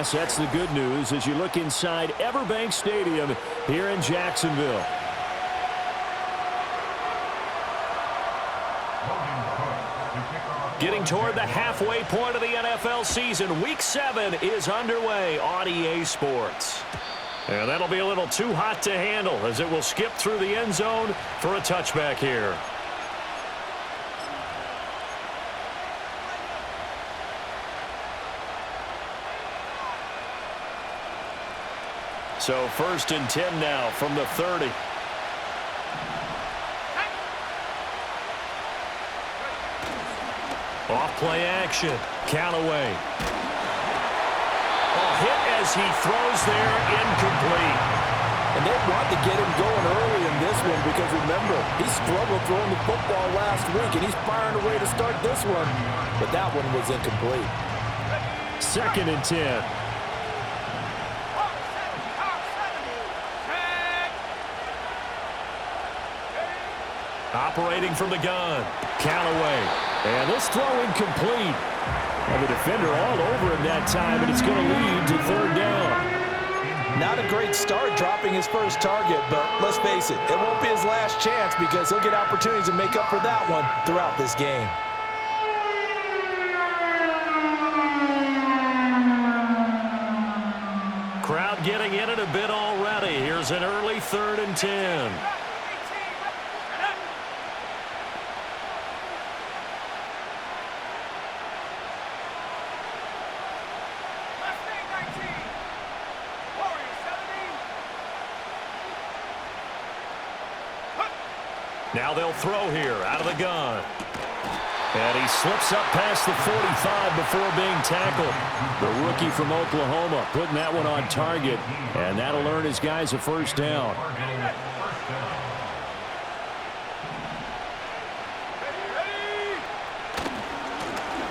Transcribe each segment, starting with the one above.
loss. That's the good news as you look inside Everbank Stadium here in Jacksonville. Getting toward the halfway point of the NFL season, Week 7 is underway on EA Sports. And that'll be a little too hot to handle as it will skip through the end zone for a touchback here. So 1st and 10 now from the 30. Off play action. Callaway. Hit as he throws there, incomplete. And they want to get him going early in this one because, remember, he struggled throwing the football last week, and he's firing away to start this one. But that one was incomplete. 2nd and 10. Operating from the gun. Callaway. And this throw incomplete. And the defender all over him that time, and it's going to lead to 3rd down. Not a great start dropping his first target, but let's face it, it won't be his last chance because he'll get opportunities to make up for that one throughout this game. Crowd getting in it a bit already. Here's an early 3rd and 10. Now they'll throw here out of the gun. And he slips up past the 45 before being tackled. The rookie from Oklahoma putting that one on target. And that'll earn his guys a 1st down.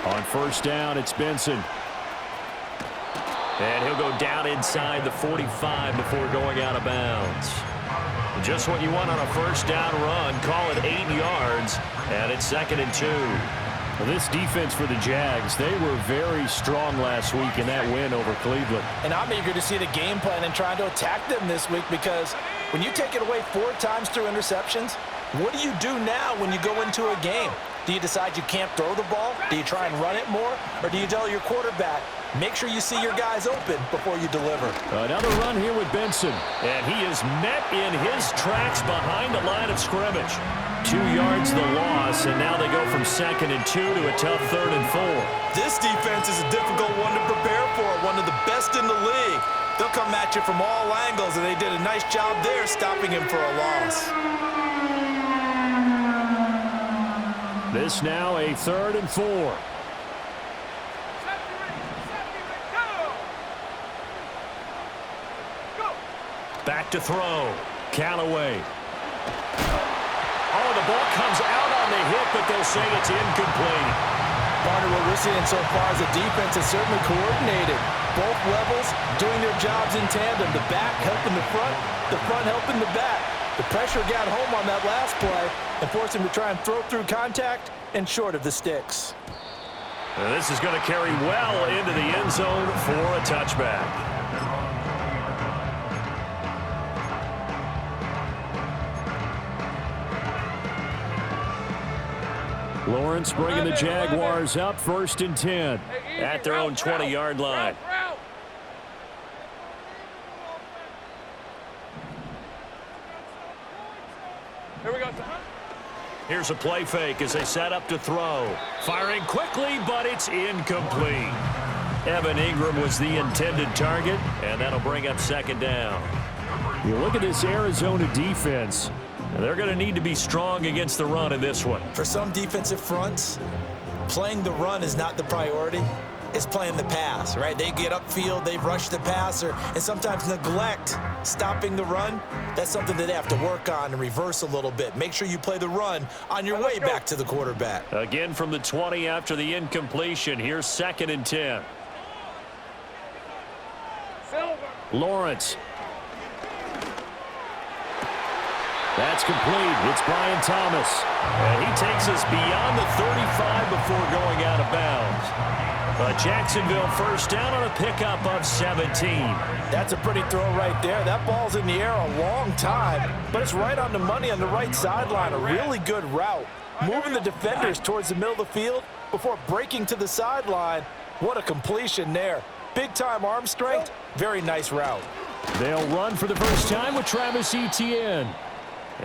On 1st down, it's Benson. And he'll go down inside the 45 before going out of bounds. Just what you want on a 1st down run. Call it 8 yards, and it's 2nd and 2. Well, this defense for the Jags, they were very strong last week in that win over Cleveland. And I'm eager to see the game plan and trying to attack them this week because when you take it away 4 times through interceptions, what do you do now when you go into a game? Do you decide you can't throw the ball? Do you try and run it more? Or do you tell your quarterback, make sure you see your guys open before you deliver? Another run here with Benson. And he is met in his tracks behind the line of scrimmage. 2 yards the loss, and now they go from 2nd and 2 to a tough 3rd and 4. This defense is a difficult one to prepare for, one of the best in the league. They'll come at you from all angles, and they did a nice job there stopping him for a loss. This now a 3rd and 4. Back to throw. Callaway. Oh, the ball comes out on the hit, but they'll say it's incomplete. Partner, what we're seeing so far is the defense is certainly coordinated. Both levels doing their jobs in tandem. The back helping the front helping the back. The pressure got home on that last play and forced him to try and throw through contact and short of the sticks. And this is going to carry well into the end zone for a touchback. Lawrence bringing the Jaguars up 1st and 10 at their own 20-yard line. Here we go. Here's a play fake as they set up to throw. Firing quickly, but it's incomplete. Evan Ingram was the intended target, and that'll bring up 2nd down. You look at this Arizona defense. They're going to need to be strong against the run in this one. For some defensive fronts, playing the run is not the priority. It's playing the pass, right? They get upfield, they rush the passer, and sometimes neglect stopping the run. That's something that they have to work on and reverse a little bit. Make sure you play the run on your way back to the quarterback. Again from the 20 after the incompletion. Here's 2nd and 10. Lawrence. That's complete. It's Brian Thomas. And he takes us beyond the 35 before going out of bounds. A Jacksonville first down on a pickup of 17. That's a pretty throw right there. That ball's in the air a long time, but it's right on the money on the right sideline. A really good route. Moving the defenders towards the middle of the field before breaking to the sideline. What a completion there. Big-time arm strength. Very nice route. They'll run for the first time with Travis Etienne.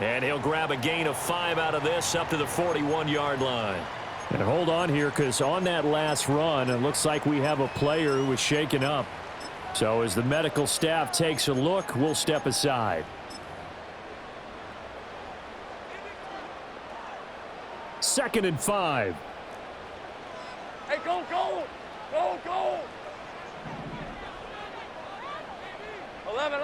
And he'll grab a gain of 5 out of this up to the 41-yard line. And hold on here, because on that last run, it looks like we have a player who was shaken up. So as the medical staff takes a look, we'll step aside. Second and 5. Hey, go, go! Go, go! 11.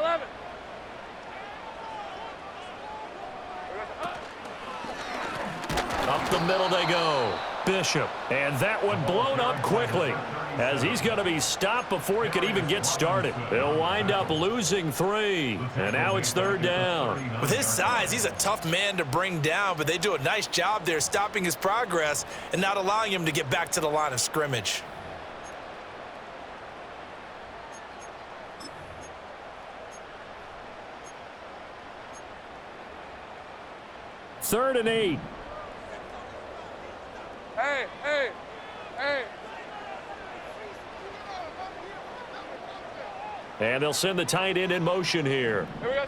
Up the middle they go. Bishop. And that one blown up quickly, as he's going to be stopped before he could even get started. They'll wind up losing 3. And now it's third down. With his size, he's a tough man to bring down, but they do a nice job there stopping his progress and not allowing him to get back to the line of scrimmage. Third and 8. Hey! And they'll send the tight end in motion here. Here we go.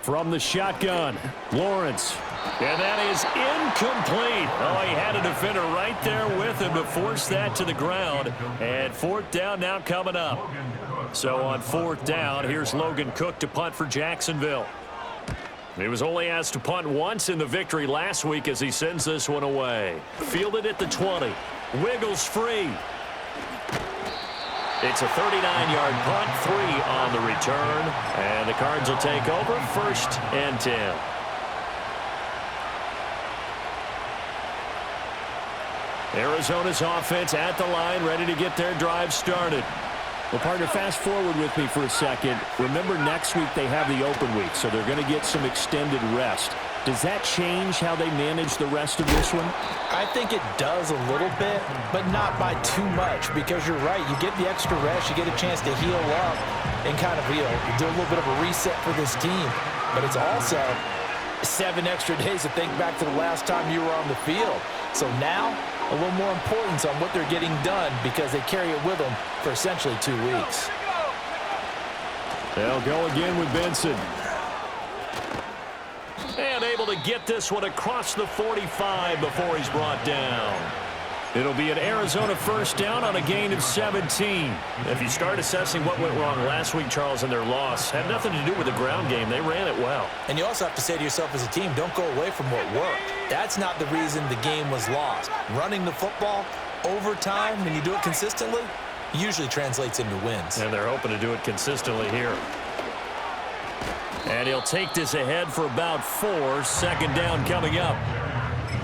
From the shotgun, Lawrence. And that is incomplete. Oh, he had a defender right there with him to force that to the ground. And fourth down now coming up. So on fourth down, here's Logan Cook to punt for Jacksonville. He was only asked to punt once in the victory last week as he sends this one away. Fielded at the 20. Wiggles free. It's a 39-yard punt, 3 on the return. And the Cards will take over, first and 10. Arizona's offense at the line, ready to get their drive started. Well, partner, fast forward with me for a second. Remember, next week they have the open week, so they're going to get some extended rest. Does that change how they manage the rest of this one? I think it does a little bit, but not by too much, because you're right. You get the extra rest, you get a chance to heal up and kind of, do a little bit of a reset for this team. But it's also 7 extra days to think back to the last time you were on the field. So now, a little more importance on what they're getting done, because they carry it with them for essentially 2 weeks. They'll go again with Benson. And able to get this one across the 45 before he's brought down. It'll be an Arizona first down on a gain of 17. If you start assessing what went wrong last week, Charles, in their loss, had nothing to do with the ground game. They ran it well. And you also have to say to yourself as a team, don't go away from what worked. That's not the reason the game was lost. Running the football over time, when you do it consistently, usually translates into wins. And they're hoping to do it consistently here. And he'll take this ahead for about 4. Second down coming up.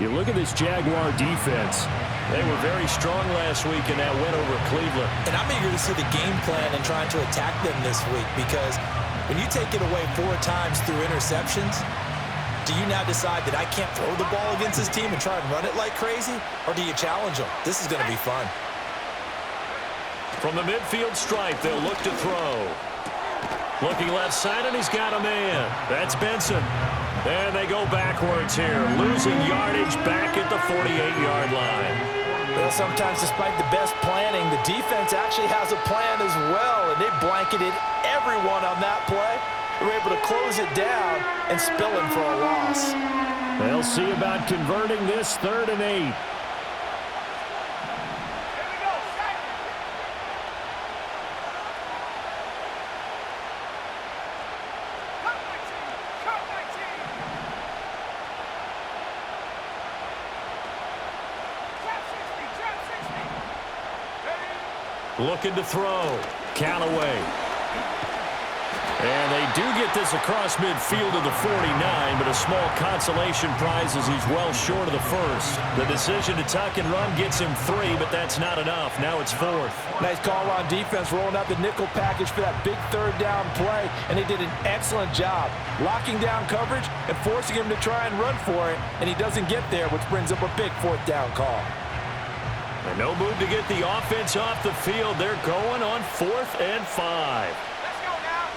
You look at this Jaguar defense. They were very strong last week in that win over Cleveland. And I'm eager to see the game plan and trying to attack them this week, because when you take it away 4 times through interceptions, do you now decide that I can't throw the ball against this team and try and run it like crazy? Or do you challenge them? This is going to be fun. From the midfield stripe, they'll look to throw. Looking left side, and he's got a man. That's Benson. And they go backwards here, losing yardage back at the 48-yard line. Well, sometimes despite the best planning, the defense actually has a plan as well, and they blanketed everyone on that play. They were able to close it down and spill him for a loss. They'll see about converting this 3rd and 8. Looking to throw. Callaway. And they do get this across midfield to the 49, but a small consolation prize as he's well short of the first. The decision to tuck and run gets him 3, but that's not enough. Now it's 4th. Nice call on defense, rolling out the nickel package for that big 3rd down play, and they did an excellent job locking down coverage and forcing him to try and run for it, and he doesn't get there, which brings up a big 4th down call. And no move to get the offense off the field. They're going on 4th and 5. Let's go now.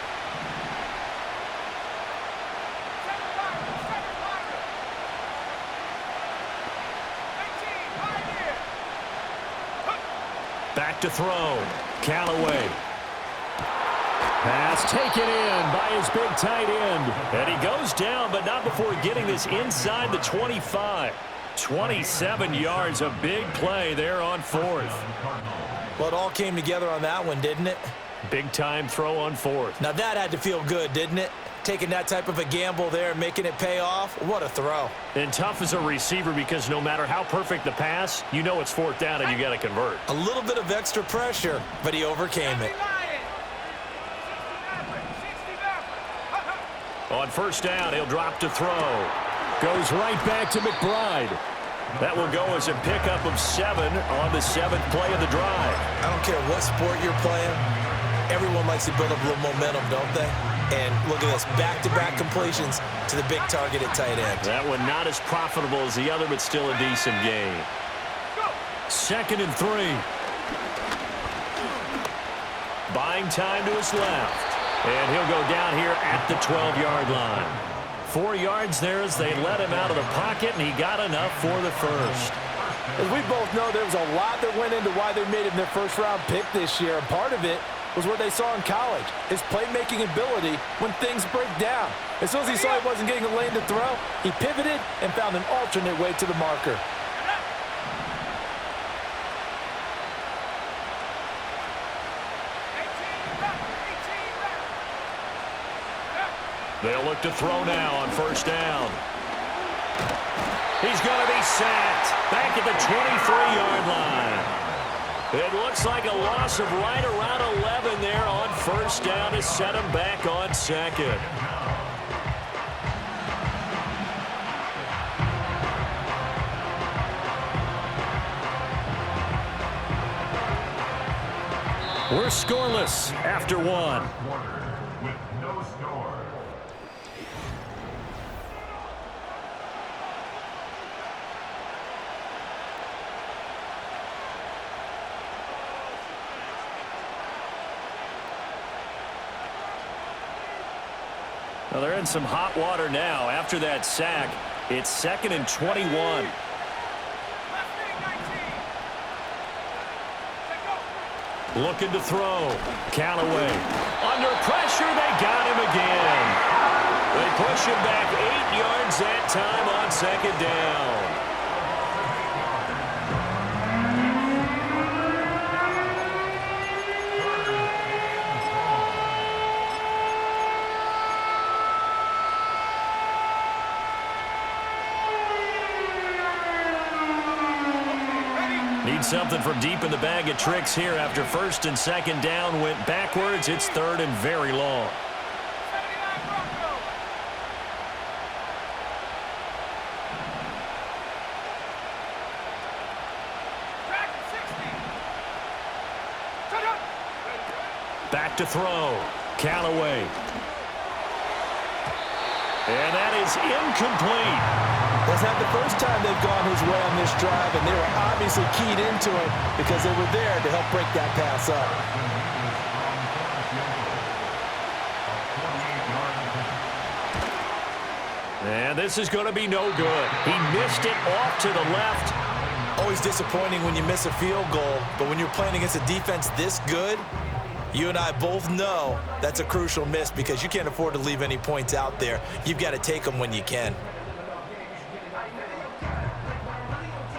Back to throw. Callaway. Pass taken in by his big tight end. And he goes down, but not before getting this inside the 25. 27 yards, a big play there on 4th. Well, it all came together on that one, didn't it? Big time throw on 4th. Now that had to feel good, didn't it? Taking that type of a gamble there and making it pay off. What a throw. And tough as a receiver because no matter how perfect the pass, you know it's 4th down and you got to convert. A little bit of extra pressure, but he overcame it. On 1st down, he'll drop to throw. Goes right back to McBride. That will go as a pickup of 7 on the 7th play of the drive. I don't care what sport you're playing. Everyone likes to build up a little momentum, don't they? And look at this, back-to-back completions to the big target at tight end. That one not as profitable as the other, but still a decent game. 2nd and 3. Buying time to his left. And he'll go down here at the 12-yard line. 4 yards there as they let him out of the pocket, and he got enough for the first. As we both know, there was a lot that went into why they made him their first-round pick this year. And part of it was what they saw in college, his playmaking ability when things break down. As soon as he saw he wasn't getting a lane to throw, he pivoted and found an alternate way to the marker. They'll look to throw now on 1st down. He's going to be sacked back at the 23-yard line. It looks like a loss of right around 11 there on 1st down to set him back on 2nd. We're scoreless after 1. Well, they're in some hot water now. After that sack, it's 2nd and 21. Looking to throw. Callaway. Under pressure, they got him again. They push him back 8 yards that time on 2nd down. Need something from deep in the bag of tricks here after 1st and 2nd down went backwards. It's 3rd and very long. Back to throw. Callaway. And that is incomplete. That's not the first time they've gone his way on this drive, and they were obviously keyed into it because they were there to help break that pass up. And this is going to be no good. He missed it off to the left. Always disappointing when you miss a field goal, but when you're playing against a defense this good, you and I both know that's a crucial miss because you can't afford to leave any points out there. You've got to take them when you can.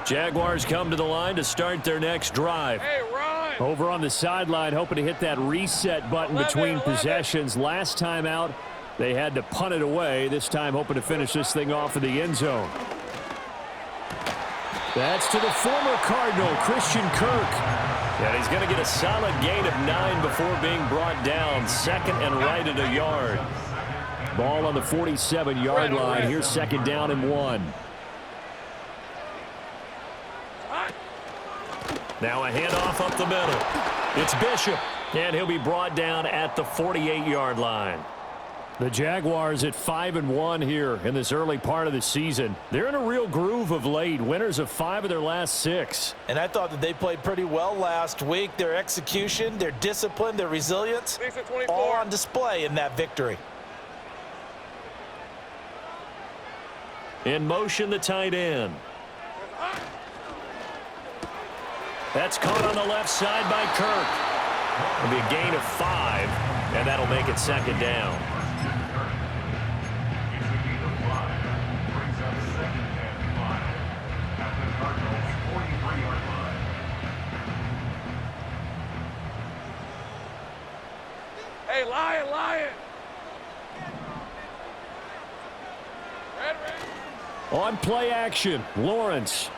Jaguars come to the line to start their next drive. Hey, run! Over on the sideline, hoping to hit that reset button between possessions. Last time out, they had to punt it away. This time, hoping to finish this thing off in the end zone. That's to the former Cardinal, Christian Kirk. And he's going to get a solid gain of 9 before being brought down. 2nd and right at a yard. Ball on the 47-yard line. Here's 2nd down and 1. Now a handoff up the middle. It's Bishop, and he'll be brought down at the 48-yard line. The Jaguars at 5-1 here in this early part of the season. They're in a real groove of late. Winners of 5 of their last 6. And I thought that they played pretty well last week. Their execution, their discipline, their resilience, all on display in that victory. In motion, the tight end. That's caught on the left side by Kirk. It'll be a gain of 5, and that'll make it second down. Hey, Lion, Lion. Red. On play action, Lawrence.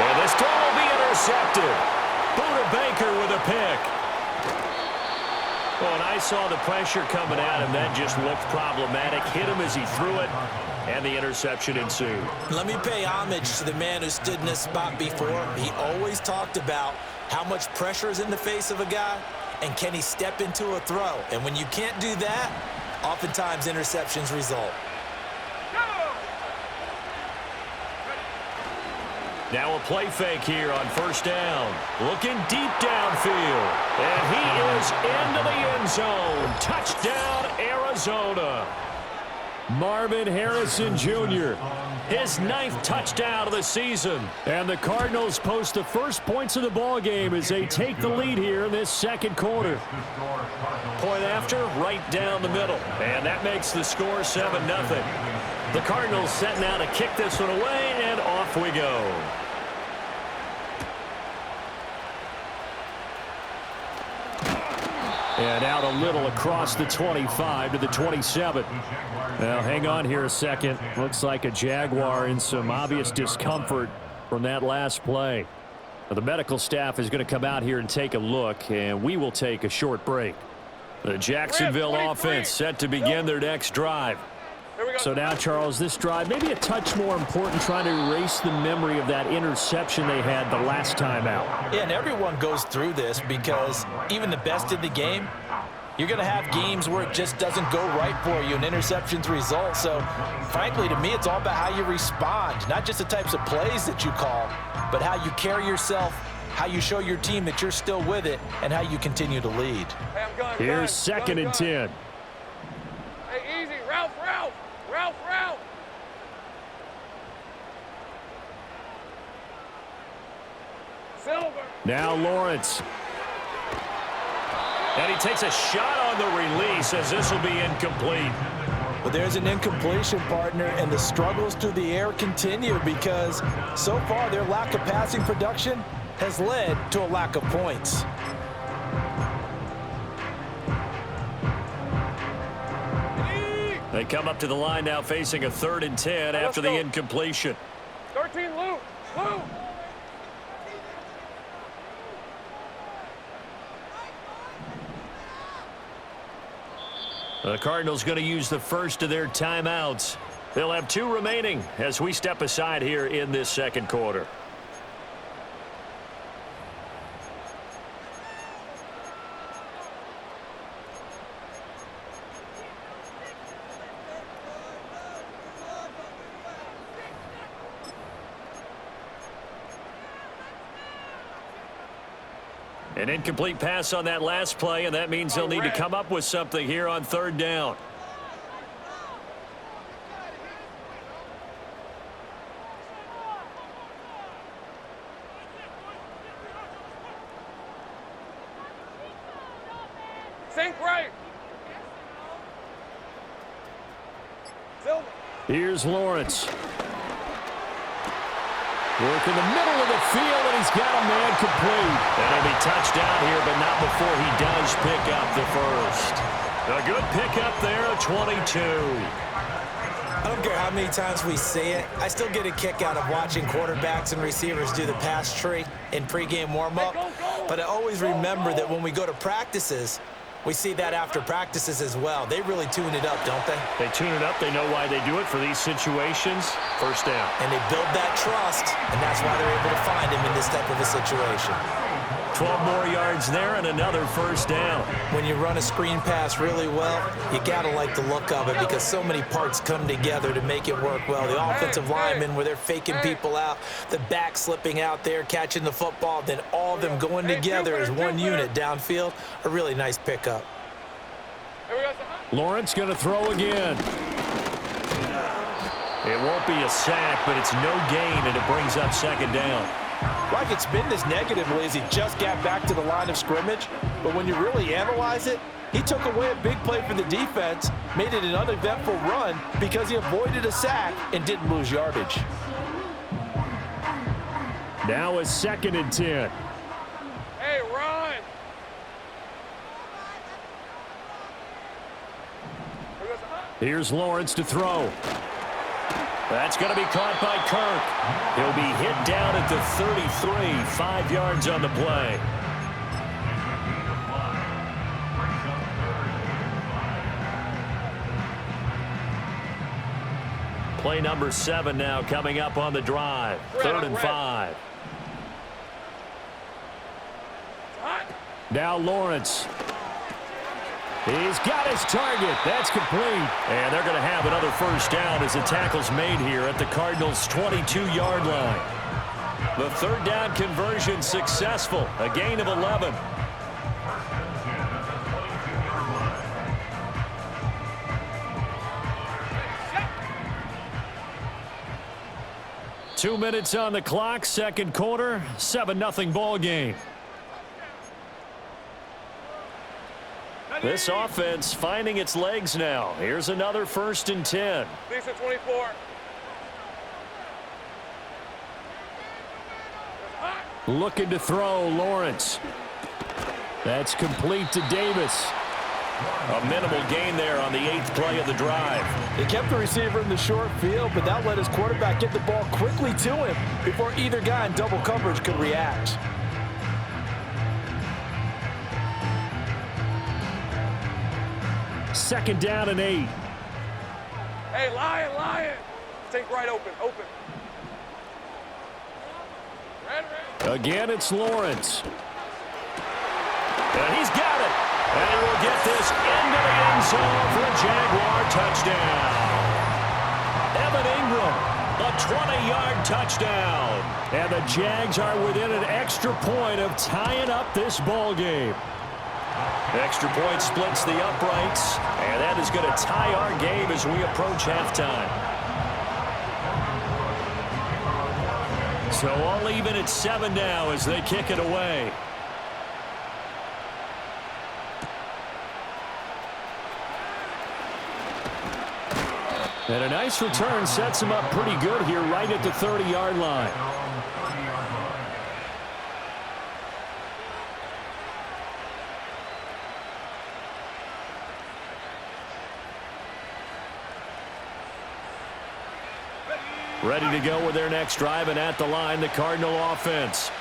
And this throw will be intercepted. Buda Baker with a pick. Well, and I saw the pressure coming at him. That just looked problematic. Hit him as he threw it, and the interception ensued. Let me pay homage to the man who stood in this spot before. He always talked about how much pressure is in the face of a guy, and can he step into a throw. And when you can't do that, oftentimes interceptions result. Now a play fake here on first down. Looking deep downfield. And he is into the end zone. Touchdown, Arizona. Marvin Harrison Jr., his 9th touchdown of the season. And the Cardinals post the first points of the ball game as they take the lead here in this second quarter. Point after, right down the middle. And that makes the score 7-0. The Cardinals setting out to kick this one away, and off we go. And out a little across the 25 to the 27. Now, hang on here a second. Looks like a Jaguar in some obvious discomfort from that last play. Now, the medical staff is going to come out here and take a look, and we will take a short break. The Jacksonville offense set to begin their next drive. So now, Charles, this drive maybe a touch more important, trying to erase the memory of that interception they had the last time out. Yeah, and everyone goes through this because even the best in the game, you're going to have games where it just doesn't go right for you and interceptions result. So, frankly, to me, it's all about how you respond, not just the types of plays that you call, but how you carry yourself, how you show your team that you're still with it, and how you continue to lead. Hey, I'm gun, Here's second and 10. Hey, easy. Ralph. Silver. Now Lawrence. And he takes a shot on the release as this will be incomplete. But there's an incompletion, partner, and the struggles through the air continue because so far their lack of passing production has led to a lack of points. They come up to the line now facing a 3rd and 10 after the incompletion. 13, Luke. The Cardinals going to use the first of their timeouts. They'll have 2 remaining as we step aside here in this second quarter. An incomplete pass on that last play, and that means they'll need to come up with something here on 3rd down. Sink right. Silver. Here's Lawrence. Work in the middle of the field, and he's got a man complete. That'll be touchdown here, but not before he does pick up the first. A good pickup there at 22. I don't care how many times we say it, I still get a kick out of watching quarterbacks and receivers do the pass tree in pregame warm-up. But I always remember that when we go to practices, we see that after practices as well. They really tune it up, don't they? They tune it up. They know why they do it for these situations. First down. And they build that trust, and that's why they're able to find him in this type of a situation. 12 more yards there and another first down. When you run a screen pass really well, you got to like the look of it because so many parts come together to make it work well. The offensive linemen where they're faking people out, the back slipping out there, catching the football, then all of them going together as one unit downfield, a really nice pickup. Lawrence going to throw again. It won't be a sack, but it's no gain, and it brings up second down. Well, I could spin this negatively as he just got back to the line of scrimmage, but when you really analyze it, he took away a big play for the defense, made it an uneventful run because he avoided a sack and didn't lose yardage. Now a 2nd and 10. Hey, run! Here's Lawrence to throw. That's going to be caught by Kirk. He'll be hit down at the 33, 5 yards on the play. Play number 7 now coming up on the drive. 3rd and 5. Now Lawrence. He's got his target. That's complete. And they're going to have another first down as the tackle's made here at the Cardinals' 22-yard line. The 3rd down conversion successful. A gain of 11. Two minutes on the clock, second quarter, 7-0 ball game. This offense finding its legs now. Here's another 1st and 10. Lisa 24. Looking to throw, Lawrence. That's complete to Davis. A minimal gain there on the 8th play of the drive. They kept the receiver in the short field, but that let his quarterback get the ball quickly to him before either guy in double coverage could react. Second down and 8. Hey, Lion! Think right, open. Red. Again, it's Lawrence. And he's got it. And he will get this into the end zone for a Jaguar touchdown. Evan Ingram, a 20-yard touchdown. And the Jags are within an extra point of tying up this ball game. Extra point splits the uprights, and that is going to tie our game as we approach halftime. So all even at 7 now as they kick it away. And a nice return sets him up pretty good here right at the 30-yard line. Ready to go with their next drive, and at the line, the Cardinal offense.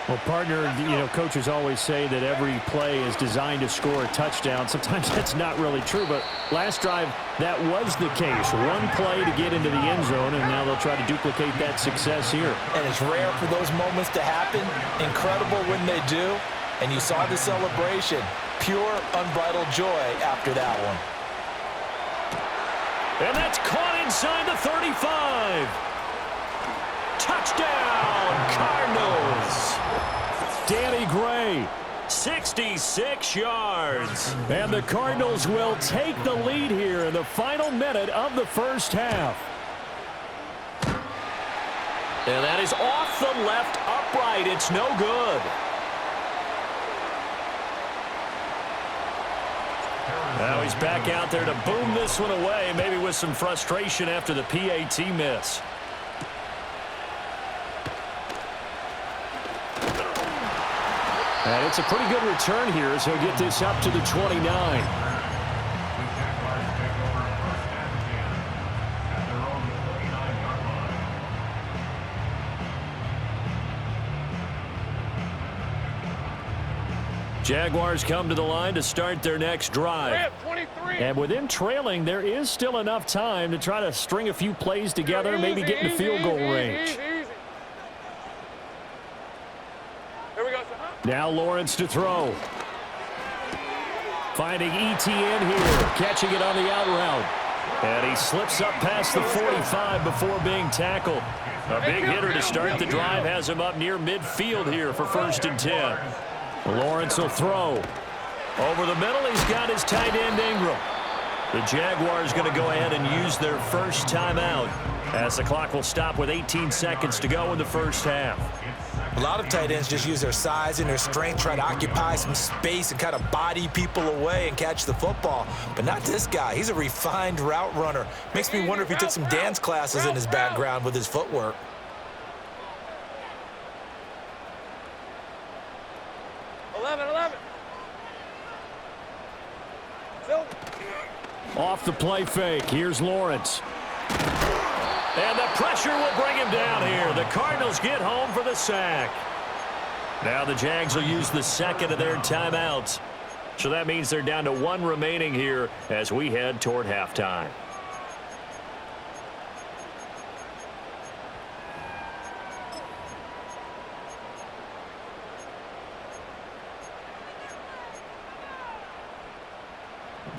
Well, partner, coaches always say that every play is designed to score a touchdown. Sometimes that's not really true, but last drive, that was the case. One play to get into the end zone, and now they'll try to duplicate that success here. And it's rare for those moments to happen. Incredible when they do. And you saw the celebration. Pure, unbridled joy after that one. And that's caught inside the 35. Touchdown, Cardinals. Danny Gray, 66 yards. And the Cardinals will take the lead here in the final minute of the first half. And that is off the left upright. It's no good. Now he's back out there to boom this one away, maybe with some frustration after the PAT miss. And it's a pretty good return here as he'll get this up to the 29. Jaguars come to the line to start their next drive. 23. And within trailing, there is still enough time to try to string a few plays together, maybe get in the field goal range. Here we go. Now Lawrence to throw. Finding ETN here, catching it on the out route. And he slips up past the 45 before being tackled. A big hitter to start the drive has him up near midfield here for 1st and 10. Lawrence will throw. Over the middle, he's got his tight end Ingram. The Jaguars going to go ahead and use their first timeout as the clock will stop with 18 seconds to go in the first half. A lot of tight ends just use their size and their strength, try to occupy some space and kind of body people away and catch the football. But not this guy. He's a refined route runner. Makes me wonder if he took some dance classes in his background with his footwork. Off the play fake. Here's Lawrence. And the pressure will bring him down here. The Cardinals get home for the sack. Now the Jags will use the second of their timeouts. So that means they're down to 1 remaining here as we head toward halftime.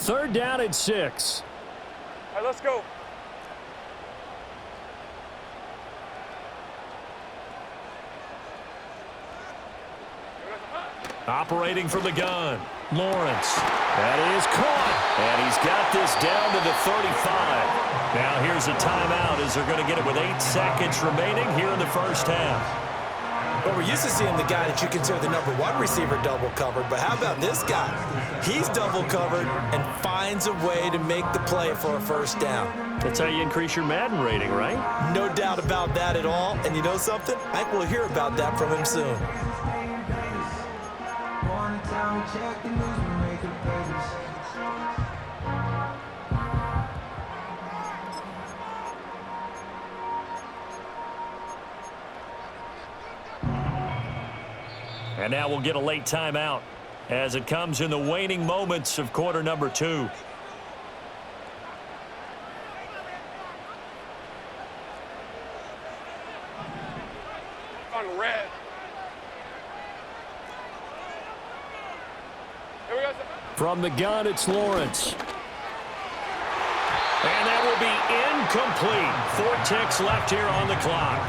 Third down and 6. All right, let's go. Operating from the gun. Lawrence. That is caught. And he's got this down to the 35. Now here's a timeout as they're going to get it with 8 seconds remaining here in the first half. Well, we're used to seeing the guy that you consider the #1 receiver double covered, but how about this guy? He's double covered and finds a way to make the play for a first down. That's how you increase your Madden rating, right? No doubt about that at all. And you know something? I think we'll hear about that from him soon. And now we'll get a late timeout as it comes in the waning moments of quarter number 2. On red. Here we go. From the gun, it's Lawrence. And that will be incomplete. 4 ticks left here on the clock.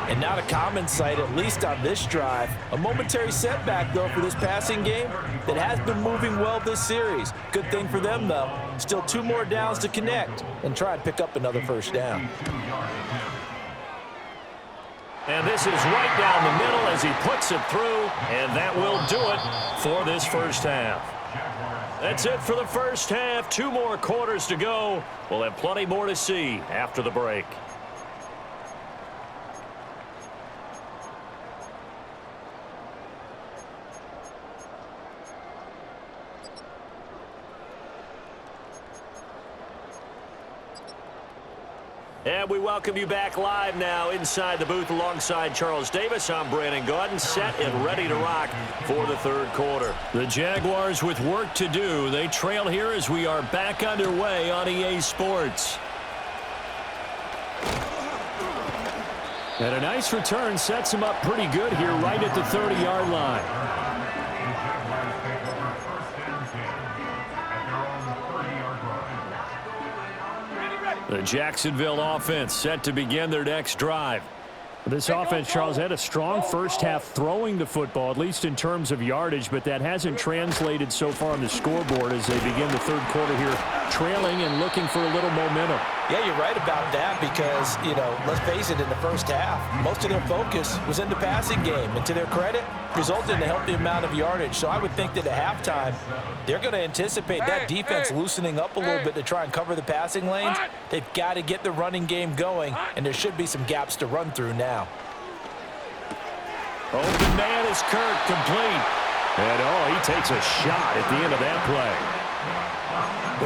And not a common sight, at least on this drive. A momentary setback, though, for this passing game that has been moving well this series. Good thing for them, though. Still 2 more downs to connect and try and pick up another first down. And this is right down the middle as he puts it through, and that will do it for this first half. That's it for the first half. 2 more quarters to go. We'll have plenty more to see after the break. And we welcome you back live now inside the booth alongside Charles Davis. I'm Brandon Gaudin, set and ready to rock for the third quarter. The Jaguars with work to do. They trail here as we are back underway on EA Sports. And a nice return sets him up pretty good here right at the 30-yard line. The Jacksonville offense set to begin their next drive. This offense, Charles, had a strong first half throwing the football, at least in terms of yardage, but that hasn't translated so far on the scoreboard as they begin the third quarter here, trailing and looking for a little momentum. Yeah, you're right about that because, you know, let's face it, in the first half, most of their focus was in the passing game. And to their credit, resulted in a healthy amount of yardage. So I would think that at halftime, they're going to anticipate that defense loosening up a little bit to try and cover the passing lanes. They've got to get the running game going, and there should be some gaps to run through now. Open man is Kirk, complete. And, he takes a shot at the end of that play.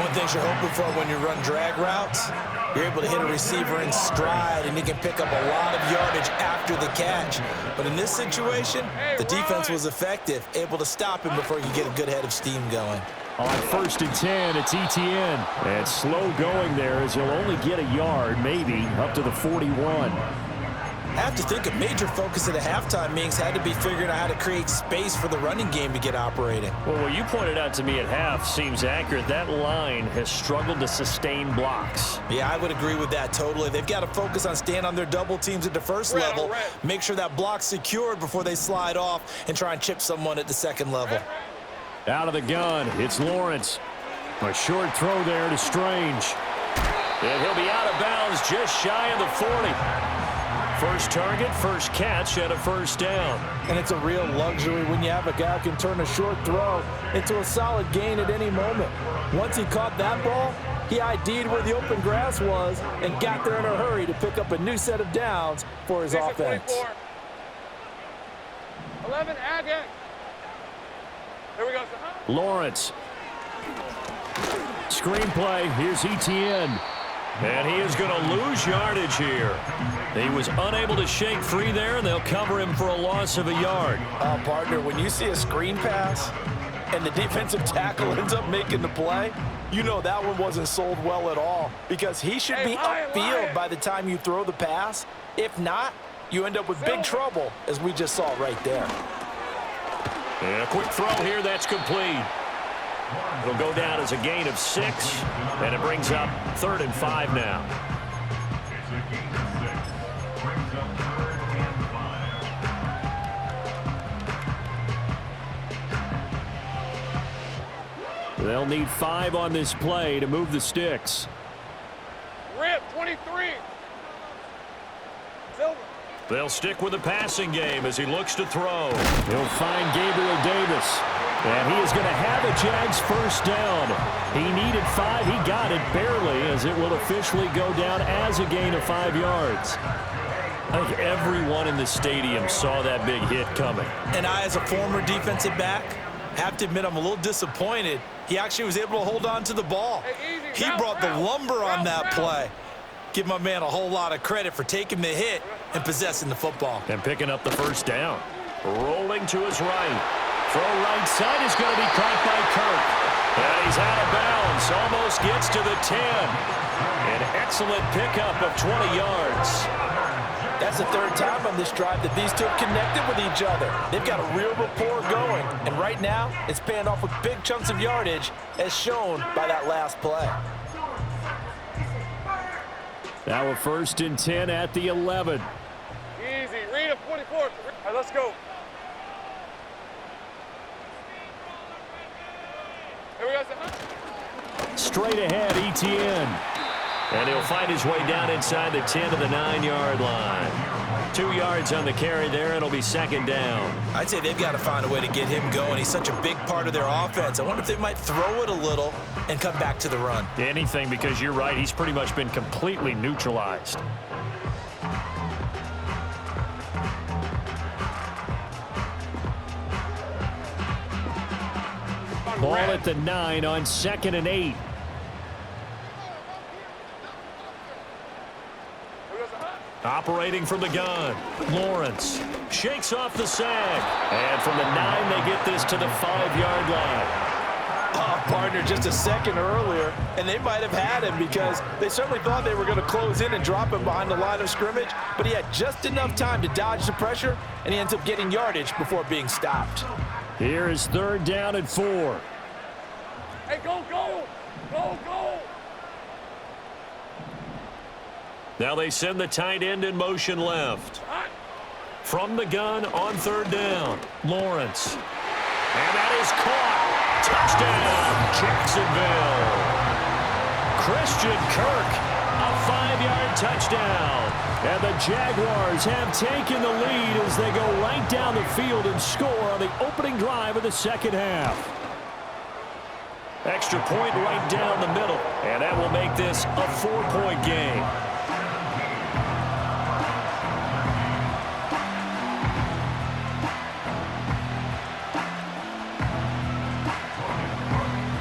One thing you're hoping for when you run drag routes, you're able to hit a receiver in stride, and he can pick up a lot of yardage after the catch. But in this situation, the defense was effective, able to stop him before you get a good head of steam going. On 1st and 10, it's ETN. And slow going there as he'll only get a yard, maybe, up to the 41. I have to think a major focus at the halftime meetings had to be figuring out how to create space for the running game to get operating. Well, what you pointed out to me at half seems accurate. That line has struggled to sustain blocks. Yeah, I would agree with that totally. They've got to focus on staying on their double teams at the first level, make sure that block's secured before they slide off and try and chip someone at the second level. Out of the gun, it's Lawrence. A short throw there to Strange. And he'll be out of bounds just shy of the 40. First target, first catch, and a first down. And it's a real luxury when you have a guy who can turn a short throw into a solid gain at any moment. Once he caught that ball, he ID'd where the open grass was and got there in a hurry to pick up a new set of downs for his offense. 11, add it. There we go. Lawrence. Screenplay, here's Etienne. And he is going to lose yardage here. He was unable to shake free there, and they'll cover him for a loss of a yard. Partner, when you see a screen pass and the defensive tackle ends up making the play, you know that one wasn't sold well at all because he should be upfield by the time you throw the pass. If not, you end up with big trouble, as we just saw right there. And a quick throw here, that's complete. It'll go down as a gain of 6, and it brings up 3rd and 5 now. They'll need 5 on this play to move the sticks. Rip, 23. Silver. They'll stick with the passing game as he looks to throw. He'll find Gabriel Davis. And he is going to have a Jags first down. He needed 5. He got it barely, as it will officially go down as a gain of 5 yards. I think everyone in the stadium saw that big hit coming. And I, as a former defensive back, have to admit I'm a little disappointed. He actually was able to hold on to the ball. He brought the lumber on that play. Give my man a whole lot of credit for taking the hit and possessing the football. And picking up the first down. Rolling to his right. Throw right side is going to be caught by Kirk. And he's out of bounds. Almost gets to the 10. An excellent pickup of 20 yards. That's the 3rd time on this drive that these two have connected with each other. They've got a real rapport going. And right now, it's paying off with big chunks of yardage, as shown by that last play. Now a 1st and 10 at the 11. Easy. Read a 44. All right, let's go. Here we go. Straight ahead, Etienne. And he'll find his way down inside the 10 to the 9-yard line. 2 yards on the carry there. It'll be 2nd down. I'd say they've got to find a way to get him going. He's such a big part of their offense. I wonder if they might throw it a little and come back to the run. Anything, because you're right. He's pretty much been completely neutralized. Ball at the 9 on 2nd and 8. Operating from the gun, Lawrence shakes off the sag. And from the 9, they get this to the 5-yard line. Partner, just a second earlier, and they might have had him because they certainly thought they were going to close in and drop him behind the line of scrimmage, but he had just enough time to dodge the pressure, and he ends up getting yardage before being stopped. Here is 3rd down and 4. Hey, go, go, go, go. Now they send the tight end in motion left. From the gun on 3rd down, Lawrence. And that is caught. Touchdown, Jacksonville. Christian Kirk, a 5-yard touchdown. And the Jaguars have taken the lead as they go right down the field and score on the opening drive of the 2nd half. Extra point right down the middle, and that will make this a 4-point game.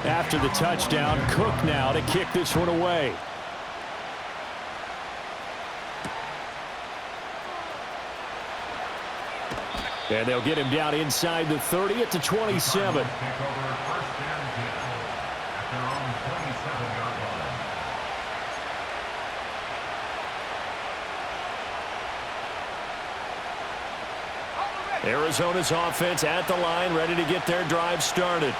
After the touchdown, Cook now to kick this one away. And they'll get him down inside the 30 at the 27. Arizona's offense at the line, ready to get their drive started.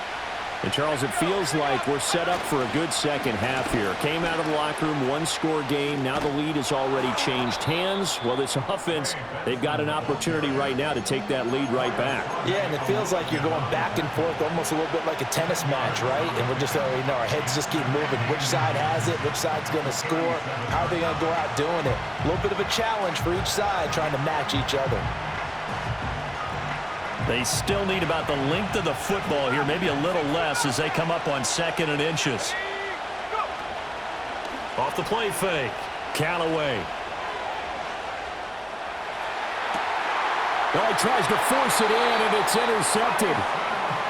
And, Charles, it feels like we're set up for a good second half here. Came out of the locker room, one-score game. Now the lead has already changed hands. Well, this offense, they've got an opportunity right now to take that lead right back. Yeah, and it feels like you're going back and forth, almost a little bit like a tennis match, right? And we're just, our heads just keep moving. Which side has it? Which side's going to score? How are they going to go out doing it? A little bit of a challenge for each side, trying to match each other. They still need about the length of the football here, maybe a little less as they come up on 2nd and inches. Off the play fake, Callaway. Well, he tries to force it in, and it's intercepted.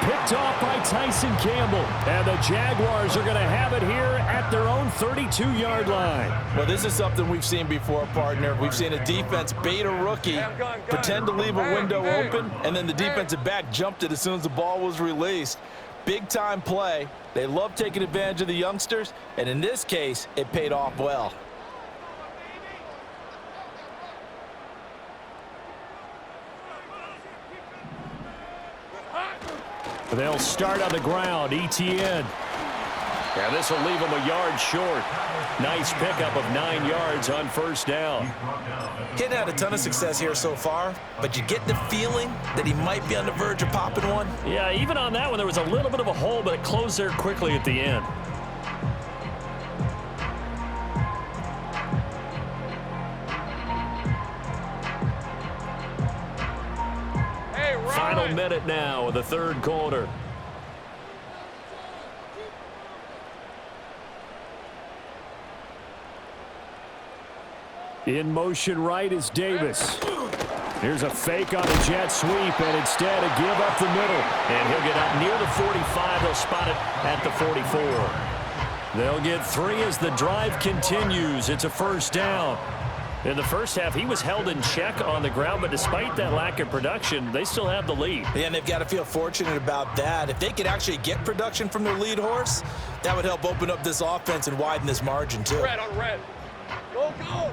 Picked off by Tyson Campbell. And the Jaguars are going to have it here at their own 32-yard line. Well, this is something we've seen before, partner. We've seen a defense bait a rookie, pretend to leave a window open, and then the defensive back jumped it as soon as the ball was released. Big-time play. They love taking advantage of the youngsters, and in this case, it paid off well. They'll start on the ground. Etienne. Yeah, this will leave him a yard short. Nice pickup of 9 yards on first down. He hadn't had a ton of success here so far, but you get the feeling that he might be on the verge of popping one. Yeah, even on that one, there was a little bit of a hole, but it closed there quickly at the end. Final minute now of the third quarter. In motion right is Davis. Here's a fake on the jet sweep, and instead a give up the middle. And he'll get up near the 45. They'll spot it at the 44. They'll get 3 as the drive continues. It's a first down. In the first half, he was held in check on the ground, but despite that lack of production, they still have the lead. Yeah, and they've got to feel fortunate about that. If they could actually get production from their lead horse, that would help open up this offense and widen this margin, too. Red on red. Go, go.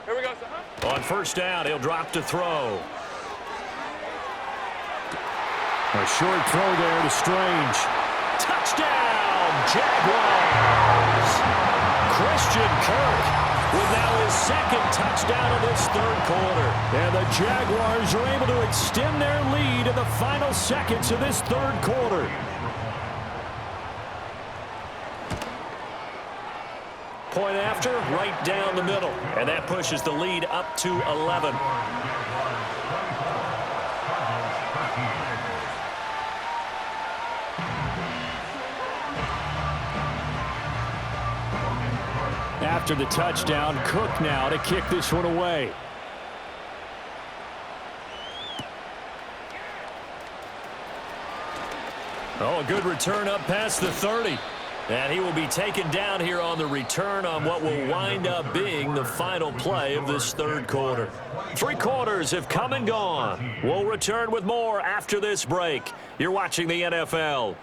Here we go, son. On first down, he'll drop to throw. A short throw there to Strange. Touchdown, Jaguars! Christian Kirk with now his 2nd touchdown of this third quarter. And the Jaguars are able to extend their lead in the final seconds of this third quarter. Point after, right down the middle. And that pushes the lead up to 11. After the touchdown, Cook now to kick this one away. Oh, a good return up past the 30. And he will be taken down here on the return on what will wind up being the final play of this third quarter. 3 quarters have come and gone. We'll return with more after this break. You're watching the NFL.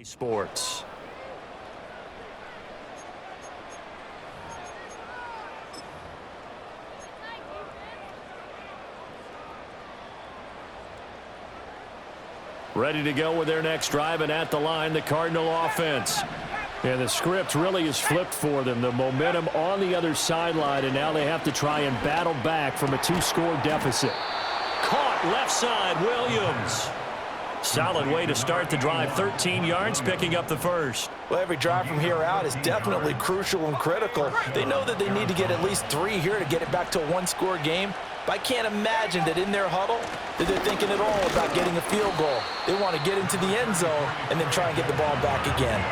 Sports. Ready to go with their next drive, and at the line, the Cardinal offense. And the script really is flipped for them. The momentum on the other sideline, and now they have to try and battle back from a 2-score deficit. left side, Williams. Solid way to start the drive. 13 yards, picking up the first. Well, every drive from here out is definitely crucial and critical. They know that they need to get at least 3 here to get it back to a one-score game. But I can't imagine that in their huddle that they're thinking at all about getting a field goal. They want to get into the end zone and then try and get the ball back again.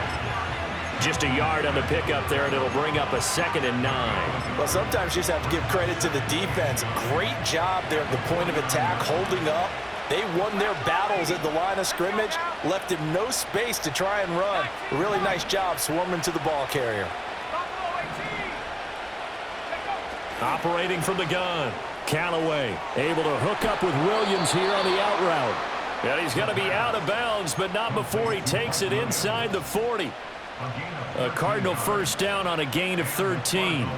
Just a yard on the pickup there, and it'll bring up a 2nd and 9. Well, sometimes you just have to give credit to the defense. Great job there at the point of attack, holding up. They won their battles at the line of scrimmage, left him no space to try and run. A really nice job swarming to the ball carrier. Operating from the gun, Callaway able to hook up with Williams here on the out route. And he's going to be out of bounds, but not before he takes it inside the 40. A Cardinal first down on a gain of 13.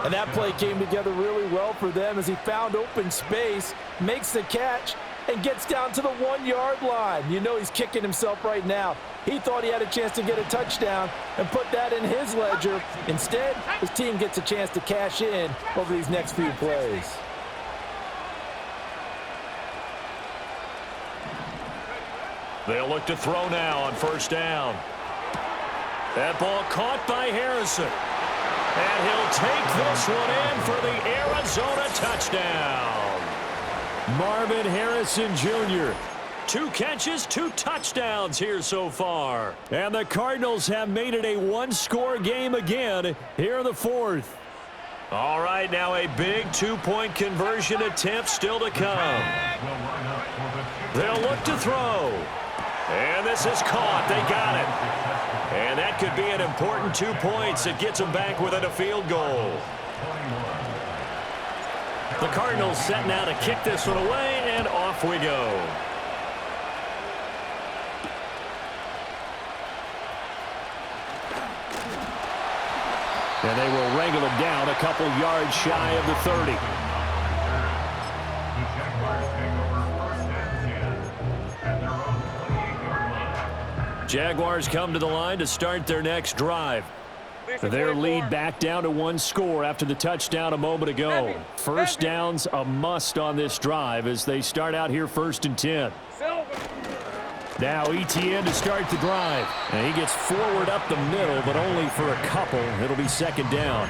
And that play came together really well for them as he found open space, makes the catch, and gets down to the 1-yard line. You know he's kicking himself right now. He thought he had a chance to get a touchdown and put that in his ledger. Instead, his team gets a chance to cash in over these next few plays. They'll look to throw now on first down. That ball caught by Harrison. And he'll take this one in for the Arizona touchdown. Marvin Harrison Jr. 2 catches, 2 touchdowns here so far. And the Cardinals have made it a one-score game again here in the 4th. All right, now a big 2-point conversion attempt still to come. They'll look to throw. And this is caught. They got it. And that could be an important 2 points. It gets them back within a field goal. The Cardinals setting out to kick this one away, and off we go. And they will wrangle him down a couple yards shy of the 30. Jaguars come to the line to start their next drive. Their lead back down to 1 score after the touchdown a moment ago. First down's a must on this drive as they start out here 1st and 10. Now Etienne to start the drive. And he gets forward up the middle, but only for a couple. It'll be 2nd down.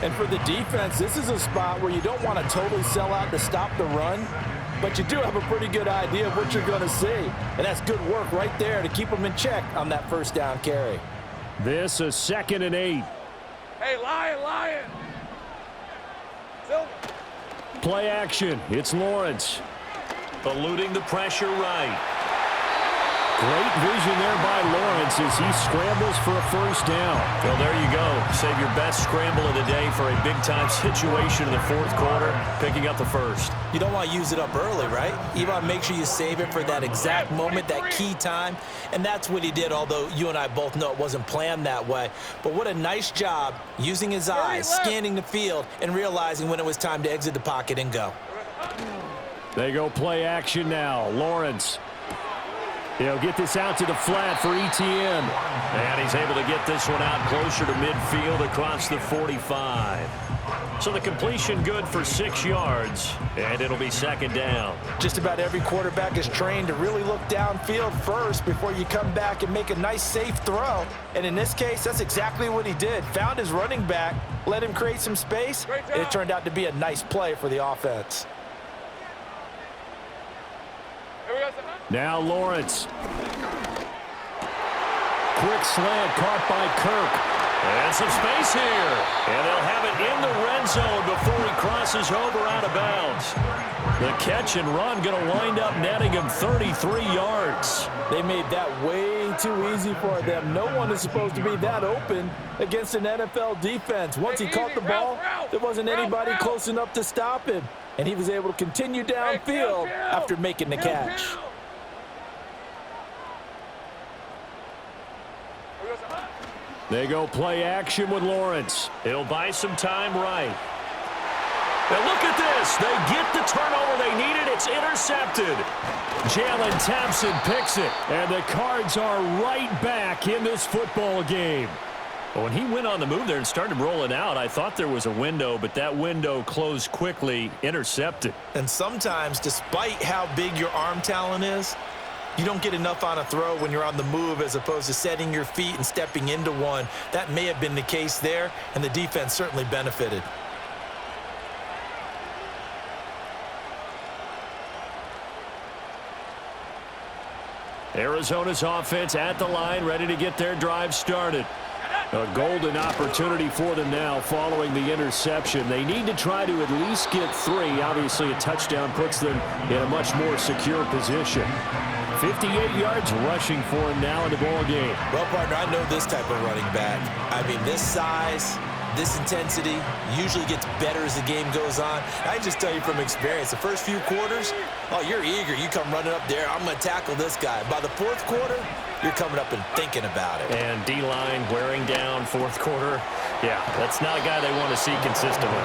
And for the defense, this is a spot where you don't want to totally sell out to stop the run, but you do have a pretty good idea of what you're going to see. And that's good work right there to keep them in check on that first down carry. This a 2nd and 8. Hey, Lion! Silver. Play action. It's Lawrence. Eluding the pressure right. Great vision there by Lawrence as he scrambles for a first down. Well, there you go. Save your best scramble of the day for a big-time situation in the 4th quarter, picking up the first. You don't want to use it up early, right? You want to make sure you save it for that exact moment, that key time. And that's what he did, although you and I both know it wasn't planned that way. But what a nice job using his eyes, scanning the field, and realizing when it was time to exit the pocket and go. They go play action now. Lawrence. He'll get this out to the flat for Etienne. And he's able to get this one out closer to midfield across the 45. So the completion good for 6 yards, and it'll be 2nd down. Just about every quarterback is trained to really look downfield first before you come back and make a nice, safe throw. And in this case, that's exactly what he did. Found his running back, let him create some space, and it turned out to be a nice play for the offense. Now Lawrence. Quick slant caught by Kirk. And some space here. And they'll have it in the red zone before he crosses over out of bounds. The catch and run going to wind up netting him 33 yards. They made that way too easy for them. No one is supposed to be that open against an NFL defense. Once he caught the ball, there wasn't anybody close enough to stop him. And he was able to continue downfield after making the catch. They go play action with Lawrence. He'll buy some time right. Now look at this. They get the turnover they needed. It's intercepted. Jalen Thompson picks it. And the Cards are right back in this football game. Well, when he went on the move there and started rolling out, I thought there was a window, but that window closed quickly, intercepted. And sometimes, despite how big your arm talent is, you don't get enough on a throw when you're on the move as opposed to setting your feet and stepping into one. That may have been the case there, and the defense certainly benefited. Arizona's offense at the line, ready to get their drive started. A golden opportunity for them now following the interception. They need to try to at least get 3. Obviously, a touchdown puts them in a much more secure position. 58 yards rushing for him now in the ball game. Well, partner, I know this type of running back. I mean, this size, this intensity usually gets better as the game goes on. I just tell you from experience, the first few quarters, oh, you're eager. You come running up there, I'm going to tackle this guy. By the fourth quarter, you're coming up and thinking about it. And D-line wearing down fourth quarter. Yeah, that's not a guy they want to see consistently.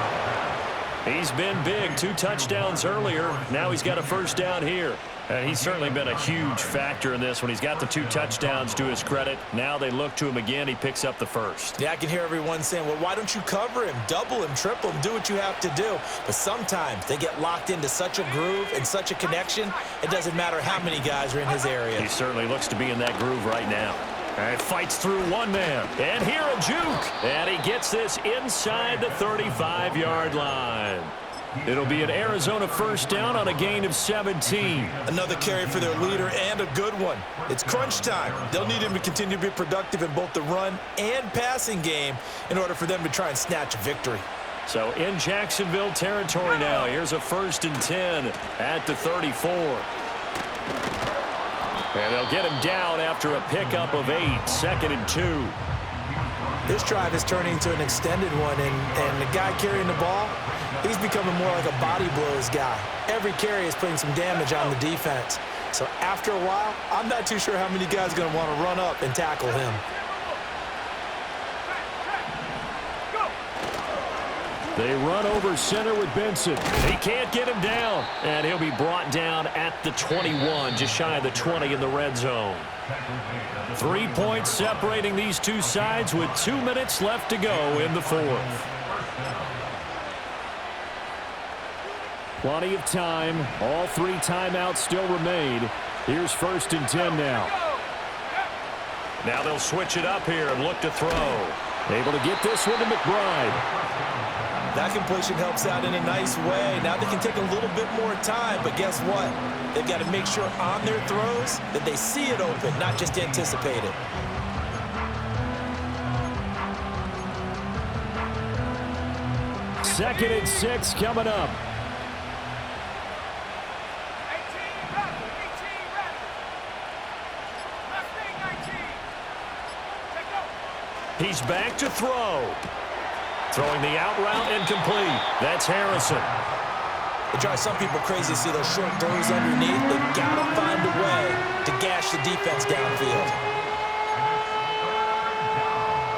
He's been big, 2 touchdowns earlier. Now he's got a first down here. And he's certainly been a huge factor in this when he's got the 2 touchdowns to his credit. Now they look to him again. He picks up the first. Yeah, I can hear everyone saying, well, why don't you cover him, double him, triple him, do what you have to do. But sometimes they get locked into such a groove and such a connection, it doesn't matter how many guys are in his area. He certainly looks to be in that groove right now. And fights through one man. And here a juke. And he gets this inside the 35-yard line. It'll be an Arizona first down on a gain of 17. Another carry for their leader and a good one. It's crunch time. They'll need him to continue to be productive in both the run and passing game in order for them to try and snatch a victory. So in Jacksonville territory now. Here's a 1st and 10 at the 34. And they'll get him down after a pickup of 8, 2nd and 2. This drive is turning into an extended one, and the guy carrying the ball, he's becoming more like a body blows guy. Every carry is putting some damage on the defense. So after a while, I'm not too sure how many guys are going to want to run up and tackle him. They run over center with Benson. He can't get him down, and he'll be brought down at the 21, just shy of the 20 in the red zone. 3 points separating these two sides with 2 minutes left to go in the 4th. Plenty of time. All 3 timeouts still remain. Here's 1st and 10 now. Now they'll switch it up here and look to throw. Able to get this one to McBride. That completion helps out in a nice way. Now they can take a little bit more time, but guess what? They've got to make sure on their throws that they see it open, not just anticipate it. Second and 6 coming up. He's back to throw. Throwing the out route incomplete. That's Harrison. It drives some people crazy to see those short throws underneath. They've got to find a way to gash the defense downfield.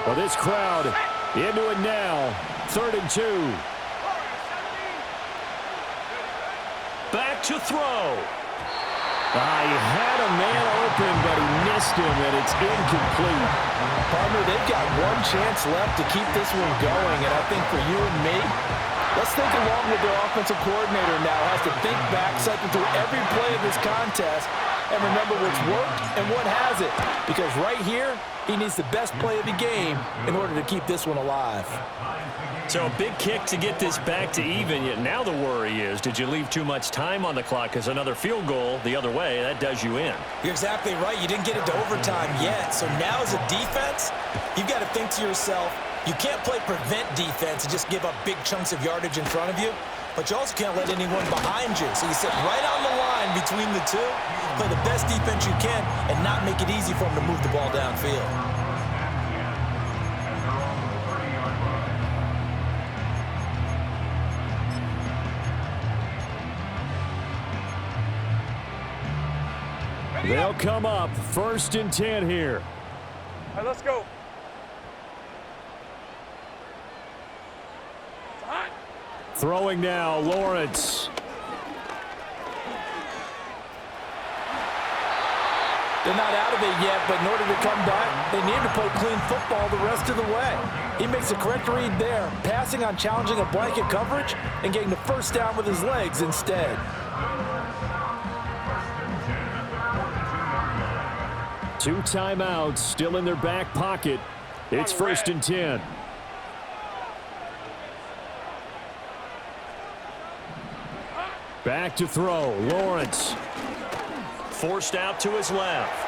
Well, this crowd into it now. 3rd and 2. Back to throw. He had a man open, but he missed him, and it's incomplete. Partner, they've got one chance left to keep this one going, and I think for you and me, let's think along with their offensive coordinator now. Has to think back, cycle through every play of this contest, and remember what's worked and what hasn't. Because right here, he needs the best play of the game in order to keep this one alive. So a big kick to get this back to even, yet now the worry is, did you leave too much time on the clock? Because another field goal the other way, that does you in. You're exactly right. You didn't get it to overtime yet. So now as a defense, you've got to think to yourself, you can't play prevent defense and just give up big chunks of yardage in front of you, but you also can't let anyone behind you. So you sit right on the line between the two, play the best defense you can, and not make it easy for them to move the ball downfield. They'll come up 1st and 10 here. All right, let's go. Throwing now, Lawrence. They're not out of it yet, but in order to come back, they need to play clean football the rest of the way. He makes the correct read there, passing on challenging a blanket coverage and getting the first down with his legs instead. Two timeouts still in their back pocket. It's 1st and 10. Back to throw. Lawrence. Forced out to his left.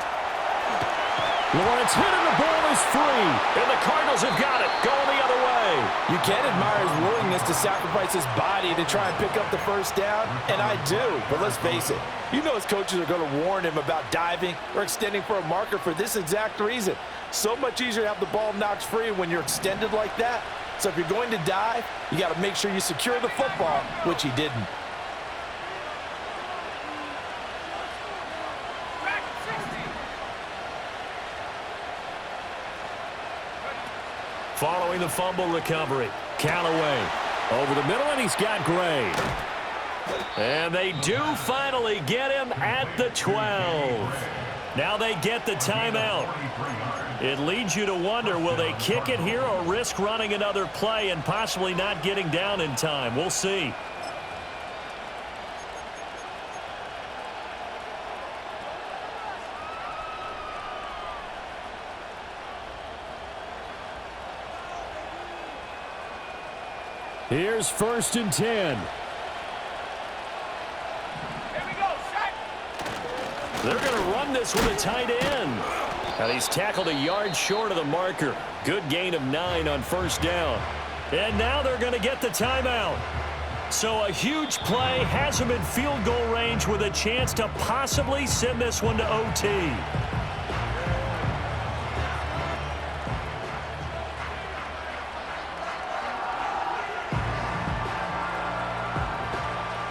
Lawrence hit and the ball is free. And the Cardinals have got it. Going the other way. You can admire his willingness to sacrifice his body to try and pick up the first down, and I do. But let's face it, you know his coaches are going to warn him about diving or extending for a marker for this exact reason. So much easier to have the ball knocked free when you're extended like that. So if you're going to dive, you got to make sure you secure the football, which he didn't. Following the fumble recovery, Callaway over the middle, and he's got Gray. And they do finally get him at the 12. Now they get the timeout. It leads you to wonder, will they kick it here or risk running another play and possibly not getting down in time? We'll see. Here's 1st and 10. Here we go, set. They're going to run this with a tight end. And he's tackled a yard short of the marker. Good gain of 9 on 1st down. And now they're going to get the timeout. So a huge play has him in field goal range with a chance to possibly send this one to OT.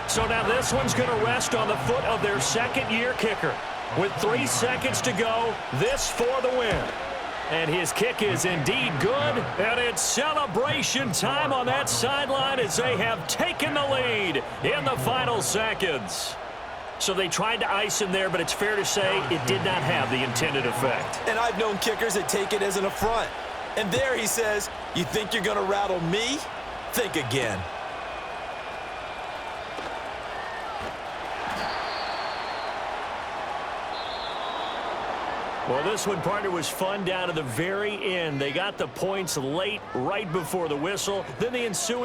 So now this one's going to rest on the foot of their second-year kicker. With 3 seconds to go, this for the win. And his kick is indeed good, and it's celebration time on that sideline as they have taken the lead in the final seconds. So they tried to ice him there, but it's fair to say it did not have the intended effect. And I've known kickers that take it as an affront. And there he says, you think you're going to rattle me? Think again. Well, this one, partner, was fun down to the very end. They got the points late, right before the whistle. Then the ensuing